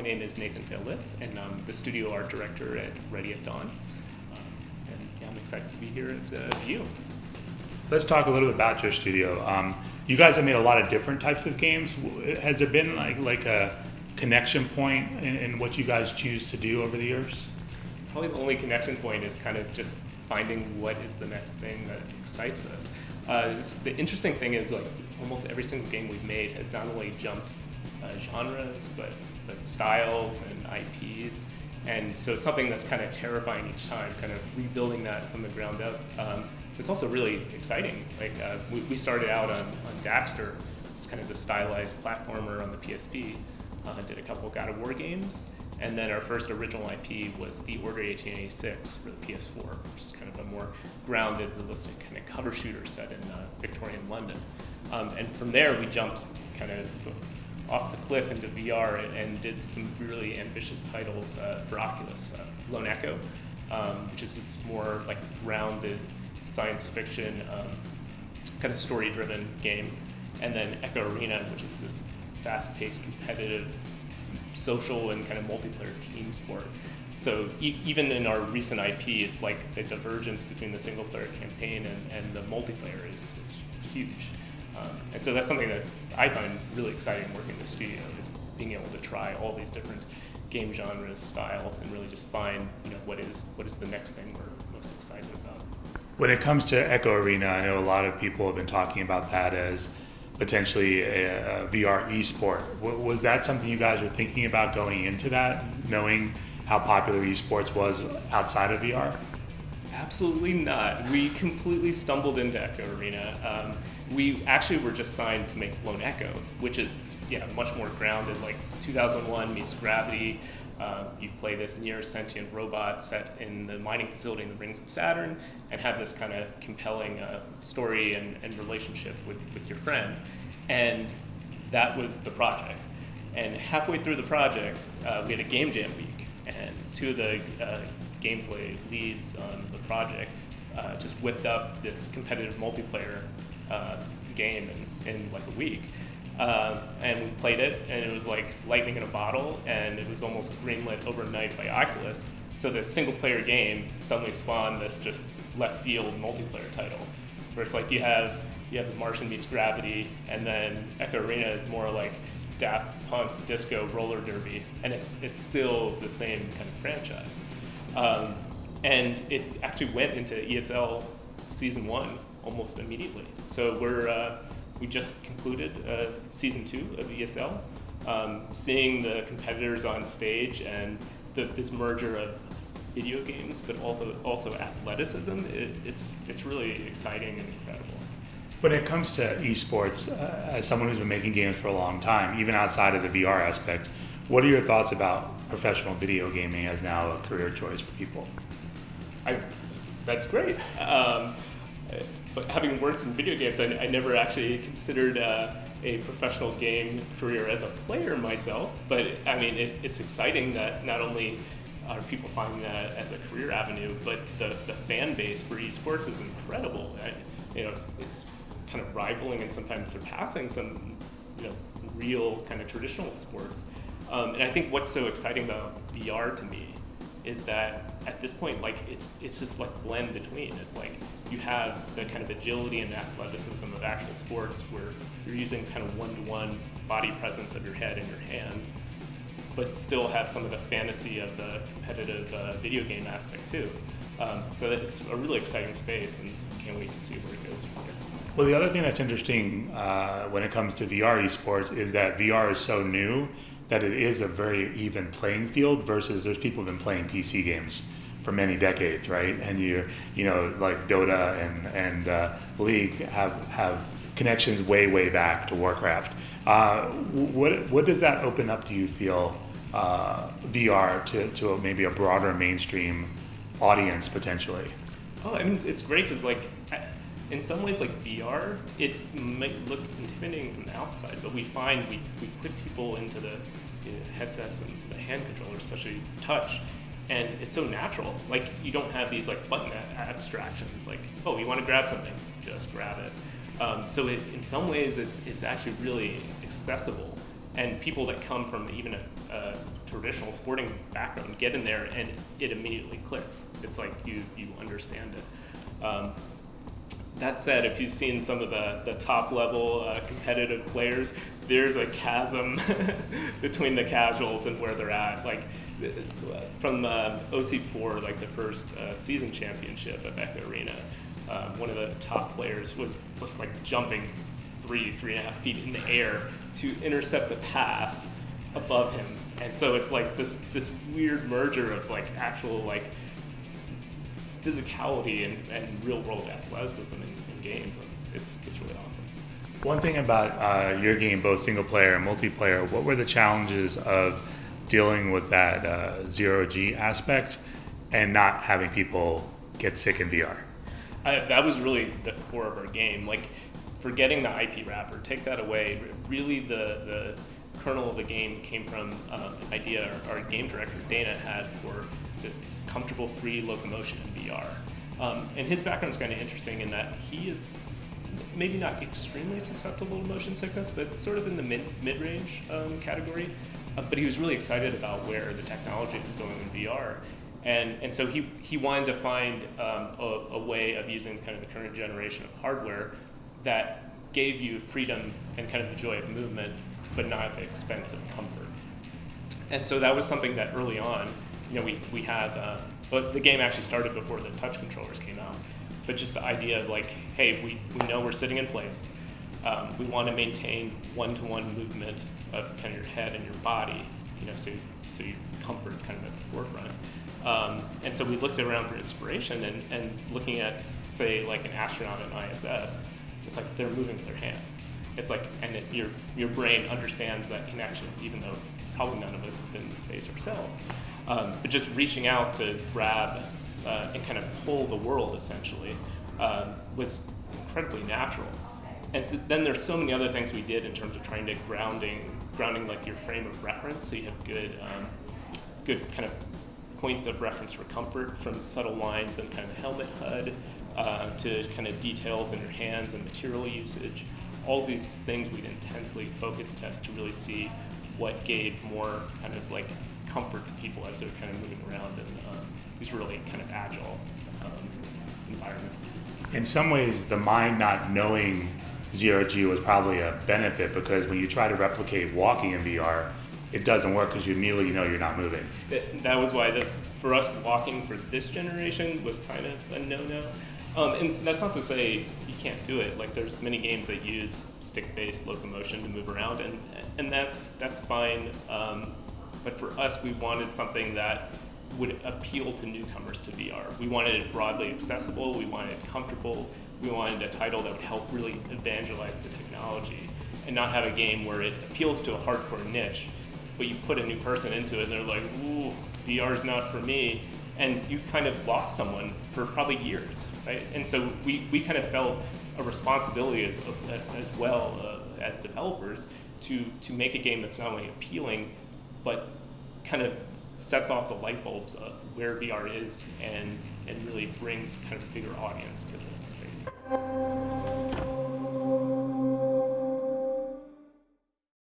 my name is Nathan Phail'liff, and I'm the studio art director at Ready at Dawn. And yeah, I'm excited to be here at View. Let's talk a little bit about your studio. You guys have made a lot of different types of games. Has there been like a connection point in what you guys choose to do over the years? Probably the only connection point is kind of just finding what is the next thing that excites us. The interesting thing is, like, almost every single game we've made has not only jumped genres, but styles and IPs. And so it's something that's kind of terrifying each time, kind of rebuilding that from the ground up. It's also really exciting. Like, we started out on Daxter. It's kind of the stylized platformer on the PSP. Did a couple of God of War games. And then our first original IP was The Order 1886 for the PS4, which is kind of a more grounded, realistic kind of cover shooter set in Victorian London. And from there, we jumped kind of off the cliff into VR and did some really ambitious titles for Oculus. Lone Echo, which is this more like grounded science fiction, kind of story-driven game. And then Echo Arena, which is this fast-paced, competitive, social and kind of multiplayer team sport. So even in our recent IP, it's like the divergence between the single player campaign and the multiplayer is huge. And so that's something that I find really exciting working in the studio, is being able to try all these different game genres, styles, and really just find, what is the next thing we're most excited about. When it comes to Echo Arena, I know a lot of people have been talking about that as potentially a VR esport. Was that something you guys were thinking about going into that, knowing how popular esports was outside of VR? Absolutely not. We completely stumbled into Echo Arena. We actually were just signed to make Lone Echo, which is much more grounded, like 2001 meets Gravity. You play this near sentient robot set in the mining facility in the rings of Saturn and have this kind of compelling story and relationship with your friend. And that was the project. And halfway through the project, we had a game jam week, and two of the gameplay leads on the project just whipped up this competitive multiplayer game in like a week. And we played it, and it was like lightning in a bottle, and it was almost greenlit overnight by Oculus. So this single-player game suddenly spawned this just left-field multiplayer title, where it's like you have The Martian meets Gravity, and then Echo Arena is more like Daft Punk disco roller derby, and it's still the same kind of franchise. And it actually went into ESL Season 1 almost immediately. So we just concluded Season 2 of ESL, seeing the competitors on stage and this merger of video games, but also athleticism. It's really exciting and incredible. When it comes to esports, as someone who's been making games for a long time, even outside of the VR aspect, what are your thoughts about professional video gaming as now a career choice for people? That's great. But having worked in video games, I never actually considered a professional game career as a player myself. But I mean, it's exciting that not only are people finding that as a career avenue, but the fan base for esports is incredible. It's kind of rivaling and sometimes surpassing some real kind of traditional sports. And I think what's so exciting about VR to me is that at this point, like, it's just like blend between. It's like you have the kind of agility and athleticism of actual sports where you're using kind of one-to-one body presence of your head and your hands, but still have some of the fantasy of the competitive video game aspect too. So it's a really exciting space, and can't wait to see where it goes from here. Well, the other thing that's interesting when it comes to VR esports is that VR is so new that it is a very even playing field versus there's people who've been playing PC games for many decades, right? And like Dota and League have connections way back to Warcraft. What does that open up, do you feel, VR to maybe a broader mainstream audience potentially? Oh, I mean, it's great because, like, in some ways, like VR, it might look intimidating from the outside, but we find we put people into the headsets and the hand controller, especially touch, and it's so natural. Like, you don't have these like button abstractions. Like, oh, you want to grab something, just grab it. So in some ways, it's actually really accessible, And people that come from even a traditional sporting background get in there and it immediately clicks. It's like you understand it. That said, if you've seen some of the top level competitive players, there's a chasm between the casuals and where they're at. Like from OC4, like the first season championship at Echo Arena, one of the top players was just like jumping 3.5 feet in the air to intercept the pass above him. And so it's like this weird merger of like actual like physicality and real world athleticism in games. And it's really awesome. One thing about your game, both single player and multiplayer, what were the challenges of dealing with that zero-G aspect and not having people get sick in VR? That was really the core of our game. Like, forgetting the IP wrapper, take that away. Really, the kernel of the game came from an idea our game director, Dana, had for this comfortable, free locomotion in VR. And his background's kind of interesting in that he is maybe not extremely susceptible to motion sickness, but sort of in the mid-range category. But he was really excited about where the technology was going in VR. And so he wanted to find a way of using kind of the current generation of hardware that gave you freedom and kind of the joy of movement, but not at the expense of comfort. And so that was something that early on, we had, but the game actually started before the touch controllers came out. But just the idea of like, hey, we know we're sitting in place. We want to maintain one-to-one movement of kind of your head and your body, so your comfort's kind of at the forefront. And so we looked around for inspiration and looking at, say, like an astronaut at ISS, it's like they're moving with their hands. It's like, and your brain understands that connection, even though probably none of us have been in space ourselves. But just reaching out to grab and kind of pull the world, essentially, was incredibly natural. And so then there's so many other things we did in terms of trying to grounding like your frame of reference, so you have good kind of points of reference for comfort, from subtle lines and kind of the helmet HUD to kind of details in your hands and material usage. All these things we'd intensely focus test to really see what gave more kind of like comfort to people as they're kind of moving around in these really kind of agile environments. In some ways, the mind not knowing zero-G was probably a benefit, because when you try to replicate walking in VR, it doesn't work because you immediately know you're not moving. That was why for us, walking for this generation was kind of a no-no. And that's not to say you can't do it. Like, there's many games that use stick-based locomotion to move around, and that's fine. But for us, we wanted something that would appeal to newcomers to VR. We wanted it broadly accessible. We wanted it comfortable. We wanted a title that would help really evangelize the technology, and not have a game where it appeals to a hardcore niche, but you put a new person into it and they're like, ooh, VR's not for me. And you kind of lost someone for probably years, right? And so we kind of felt a responsibility as well as developers to make a game that's not only appealing, but kind of sets off the light bulbs of where VR is and really brings kind of a bigger audience to this space.